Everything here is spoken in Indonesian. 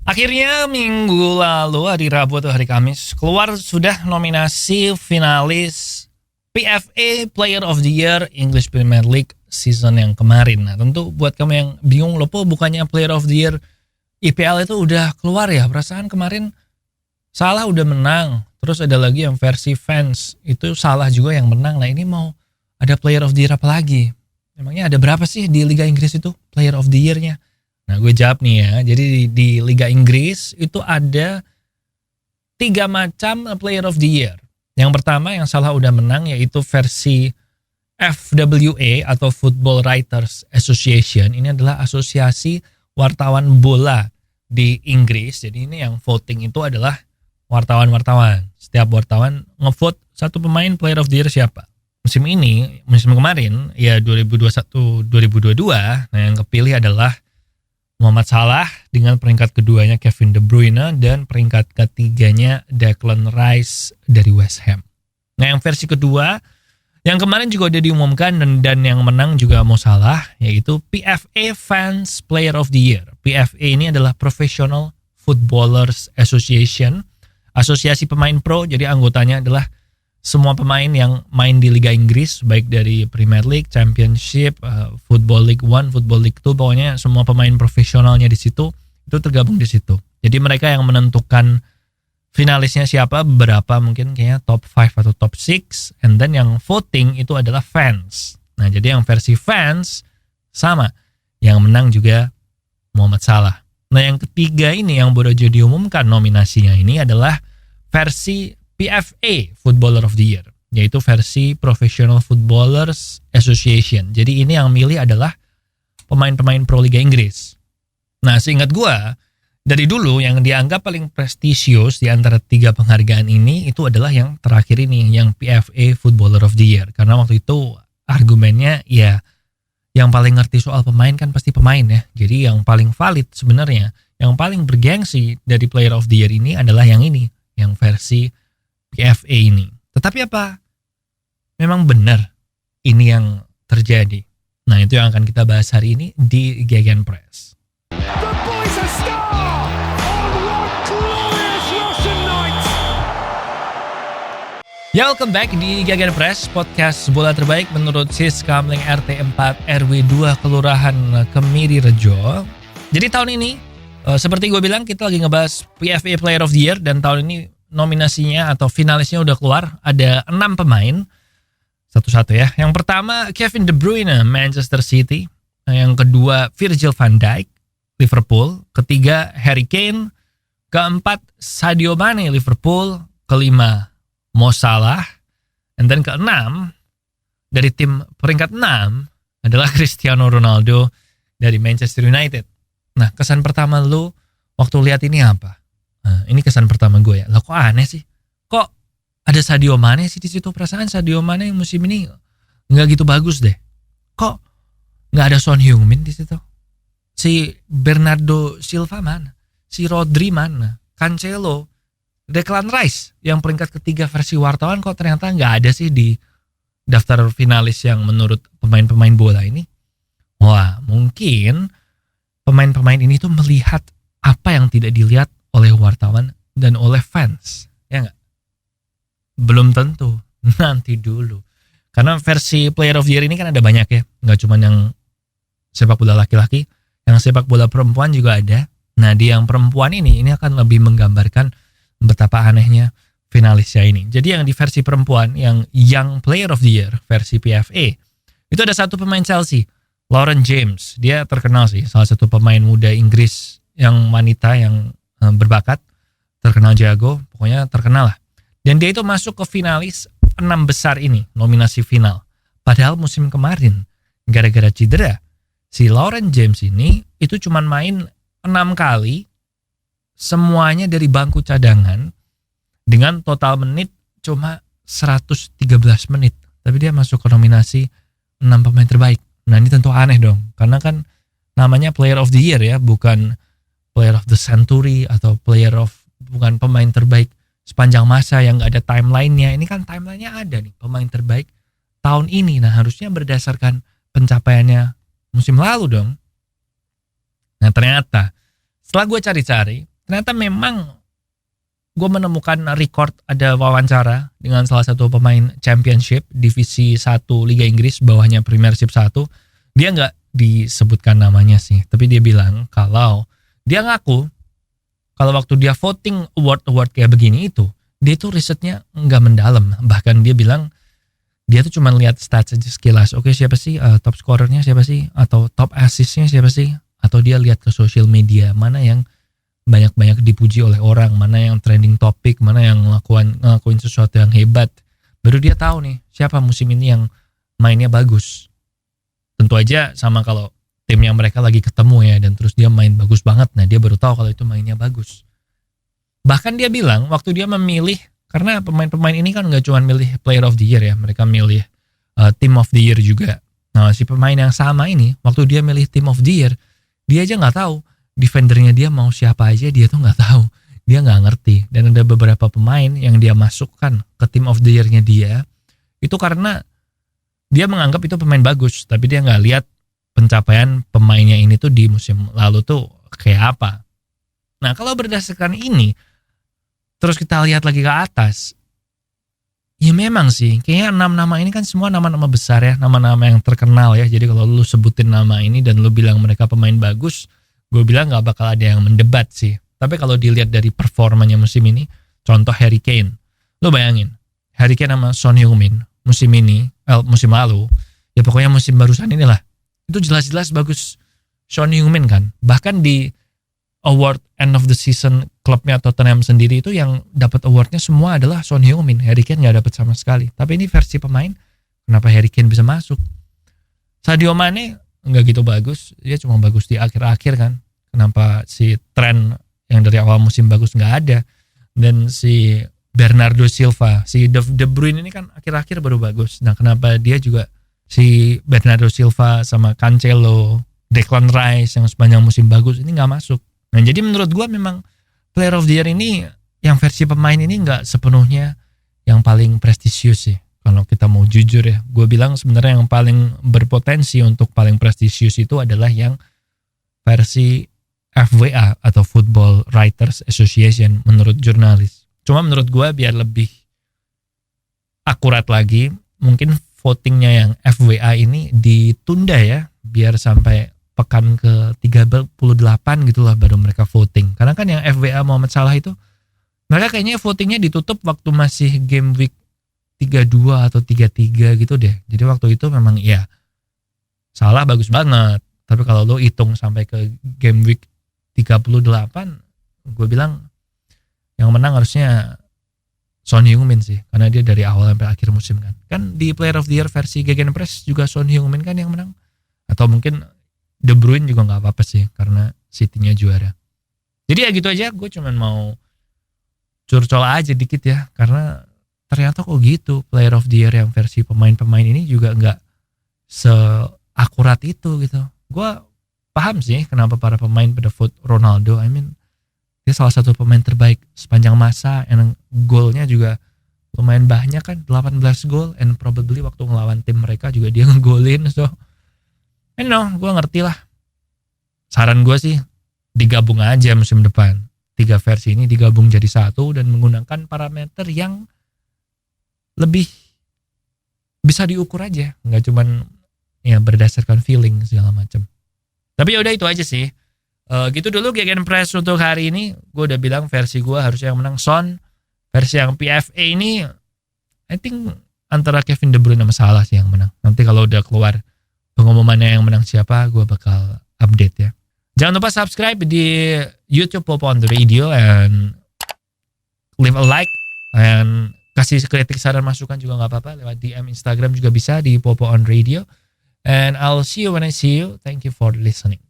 Akhirnya minggu lalu, hari Rabu atau hari Kamis, keluar sudah nominasi finalis PFA Player of the Year English Premier League season yang kemarin. Nah tentu buat kamu yang bingung, loh bukannya Player of the Year IPL itu udah keluar ya? Perasaan kemarin Salah udah menang, terus ada lagi yang versi fans, itu Salah juga yang menang. Nah ini mau ada Player of the Year apa lagi? Emangnya ada berapa sih di Liga Inggris itu Player of the Year-nya? Nah gue jawab nih ya, jadi di Liga Inggris itu ada 3 macam Player of the Year. Yang pertama yang Salah udah menang yaitu versi FWA atau Football Writers Association. Ini adalah asosiasi wartawan bola di Inggris. Jadi ini yang voting itu adalah wartawan-wartawan. Setiap wartawan ngevote satu pemain Player of the Year siapa. Musim kemarin ya 2021-2022, nah yang kepilih adalah Muhammad Salah dengan peringkat keduanya Kevin De Bruyne dan peringkat ketiganya Declan Rice dari West Ham. Nah yang versi kedua yang kemarin juga udah diumumkan dan yang menang juga Mo Salah, yaitu PFA Fans Player of the Year. PFA ini adalah Professional Footballers Association, asosiasi pemain pro, jadi anggotanya adalah semua pemain yang main di Liga Inggris, baik dari Premier League, Championship, Football League 1, Football League 2, pokoknya semua pemain profesionalnya di situ, itu tergabung di situ. Jadi mereka yang menentukan finalisnya siapa, berapa mungkin kayaknya top 5 atau top 6, and then yang voting itu adalah fans. Nah jadi yang versi fans sama, yang menang juga Muhammad Salah. Nah yang ketiga ini yang baru aja diumumkan nominasinya ini adalah versi PFA Footballer of the Year, yaitu versi Professional Footballers Association. Jadi ini yang milih adalah pemain-pemain pro Liga Inggris. Nah seingat gua, dari dulu yang dianggap paling prestisius di antara 3 penghargaan ini itu adalah yang terakhir ini, yang PFA Footballer of the Year. Karena waktu itu argumennya ya yang paling ngerti soal pemain kan pasti pemain ya. Jadi yang paling valid sebenarnya, yang paling bergengsi dari Player of the Year ini adalah yang ini, yang versi PFA ini. Tetapi apa? Memang benar ini yang terjadi. Nah itu yang akan kita bahas hari ini di Gegenpress. Ya, welcome back di Gegenpress, podcast bola terbaik menurut Sis Kamling RT4 RW2 Kelurahan Kemiri Rejo. Jadi tahun ini, seperti gue bilang, kita lagi ngebahas PFA Player of the Year, dan tahun ini nominasinya atau finalisnya udah keluar. Ada 6 pemain, satu-satu ya. Yang pertama Kevin De Bruyne, Manchester City. Yang kedua Virgil van Dijk, Liverpool. Ketiga Harry Kane. Keempat Sadio Mane, Liverpool. Kelima Mo Salah. And then keenam, dari tim peringkat 6 adalah Cristiano Ronaldo dari Manchester United. Nah kesan pertama lu waktu lihat ini apa? Nah, ini kesan pertama gue ya. Lah kok aneh sih? Kok ada Sadio Mane sih di situ? Perasaan Sadio Mane musim ini nggak gitu bagus deh. Kok nggak ada Son Heung-min di situ? Si Bernardo Silva mana? Si Rodri mana? Cancelo, Declan Rice yang peringkat ketiga versi wartawan kok ternyata nggak ada sih di daftar finalis yang menurut pemain-pemain bola ini. Wah, mungkin pemain-pemain ini tuh melihat apa yang tidak dilihat oleh wartawan dan oleh fans, ya nggak? Belum tentu, nanti dulu. Karena versi Player of the Year ini kan ada banyak ya, nggak cuma yang sepak bola laki-laki, yang sepak bola perempuan juga ada. Nah di yang perempuan ini akan lebih menggambarkan betapa anehnya finalisnya ini. Jadi yang di versi perempuan, yang Young Player of the Year versi PFA, itu ada satu pemain Chelsea, Lauren James. Dia terkenal sih, salah satu pemain muda Inggris yang wanita yang berbakat, terkenal jago, pokoknya terkenal lah. Dan dia itu masuk ke finalis 6 besar ini, nominasi final. Padahal musim kemarin, gara-gara cedera, si Lauren James ini itu cuma main 6 kali, semuanya dari bangku cadangan, dengan total menit cuma 113 menit. Tapi dia masuk ke nominasi 6 pemain terbaik. Nah ini tentu aneh dong, karena kan namanya Player of the Year ya, bukan Player of the Century atau bukan pemain terbaik sepanjang masa yang gak ada timelinenya. Ini kan timelinenya ada nih, pemain terbaik tahun ini. Nah harusnya berdasarkan pencapaiannya musim lalu dong. Nah ternyata setelah gue cari-cari, ternyata memang gue menemukan record ada wawancara dengan salah satu pemain Championship Divisi 1 Liga Inggris, bawahnya Premiership 1. Dia nggak disebutkan namanya sih, tapi dia bilang kalau dia ngaku kalau waktu dia voting award kayak begini itu, dia tuh risetnya nggak mendalam. Bahkan dia bilang dia tuh cuma lihat stats aja sekilas. Oke, siapa sih top scorernya, siapa sih, atau top assistnya siapa sih, atau dia lihat ke social media mana yang banyak-banyak dipuji oleh orang, mana yang trending topik, mana yang ngelakuin sesuatu yang hebat. Baru dia tahu nih siapa musim ini yang mainnya bagus. Tentu aja sama kalau tim yang mereka lagi ketemu ya, dan terus dia main bagus banget. Nah, dia baru tahu kalau itu mainnya bagus. Bahkan dia bilang waktu dia memilih, karena pemain-pemain ini kan nggak cuma milih Player of the Year ya, mereka milih Team of the Year juga. Nah, si pemain yang sama ini waktu dia milih Team of the Year, dia aja nggak tahu defendernya dia mau siapa aja, dia tuh nggak tahu, dia nggak ngerti. Dan ada beberapa pemain yang dia masukkan ke Team of the Year-nya dia itu karena dia menganggap itu pemain bagus, tapi dia nggak lihat pencapaian pemainnya ini tuh di musim lalu tuh kayak apa. Nah, kalau berdasarkan ini terus kita lihat lagi ke atas, ya memang sih kayaknya 6 nama ini kan semua nama-nama besar ya, nama-nama yang terkenal ya. Jadi kalau lu sebutin nama ini dan lu bilang mereka pemain bagus, gue bilang gak bakal ada yang mendebat sih. Tapi kalau dilihat dari performanya musim ini, contoh Harry Kane, lu bayangin Harry Kane sama Son Heung-min musim musim lalu, ya pokoknya musim barusan inilah, itu jelas-jelas bagus Son Heung-min kan. Bahkan di award end of the season klubnya Tottenham sendiri itu yang dapat awardnya semua adalah Son Heung-min. Harry Kane gak dapat sama sekali. Tapi ini versi pemain, kenapa Harry Kane bisa masuk? Sadio Mane nggak gitu bagus, dia cuma bagus di akhir-akhir kan. Kenapa si tren yang dari awal musim bagus nggak ada? Dan si Bernardo Silva, si De Bruyne ini kan akhir-akhir baru bagus. Nah, kenapa dia juga, si Bernardo Silva sama Cancelo, Declan Rice yang sepanjang musim bagus ini nggak masuk? Nah, jadi menurut gue memang Player of the Year ini yang versi pemain ini nggak sepenuhnya yang paling prestisius sih. Kalau kita mau jujur ya, gue bilang sebenarnya yang paling berpotensi untuk paling prestisius itu adalah yang versi FWA atau Football Writers Association menurut jurnalis. Cuma menurut gue biar lebih akurat lagi, mungkin votingnya yang FWA ini ditunda ya, biar sampai pekan ke 38 gitu lah baru mereka voting. Karena kan yang FWA Mohamed Salah itu, mereka kayaknya votingnya ditutup waktu masih game week 32 atau 33 gitu deh. Jadi waktu itu memang ya Salah bagus banget. Tapi kalau lo hitung sampai ke game week 38, gue bilang yang menang harusnya Son Heung-min sih. Karena dia dari awal sampai akhir musim kan. Kan di Player of the Year versi Gegenpress juga Son Heung-min kan yang menang. Atau mungkin De Bruyne juga gak apa-apa sih karena City-nya juara. Jadi ya gitu aja, gue cuman mau curcol aja dikit ya. Karena ternyata kok gitu Player of the Year yang versi pemain-pemain ini juga gak seakurat itu gitu. Gue paham sih kenapa para pemain pada vote Ronaldo. I mean, dia salah satu pemain terbaik sepanjang masa, yang golnya juga lumayan banyak kan, 18 gol, and probably waktu ngelawan tim mereka juga dia ngegolin. So, gue ngerti lah. Saran gue sih digabung aja musim depan. 3 versi ini digabung jadi satu dan menggunakan parameter yang lebih bisa diukur aja, nggak cuman ya berdasarkan feeling segala macam. Tapi ya udah itu aja sih. Gitu dulu Gegenpress untuk hari ini. Gue udah bilang versi gue harusnya yang menang Son. Versi yang PFA ini I think antara Kevin De Bruyne sama Salah sih yang menang. Nanti kalau udah keluar pengumumannya yang menang siapa, gue bakal update ya. Jangan lupa subscribe di YouTube Popo on the Radio and leave a like, and kasih kritik saran masukan juga gak apa-apa lewat DM Instagram juga bisa di Popo on Radio. And I'll see you when I see you. Thank you for listening.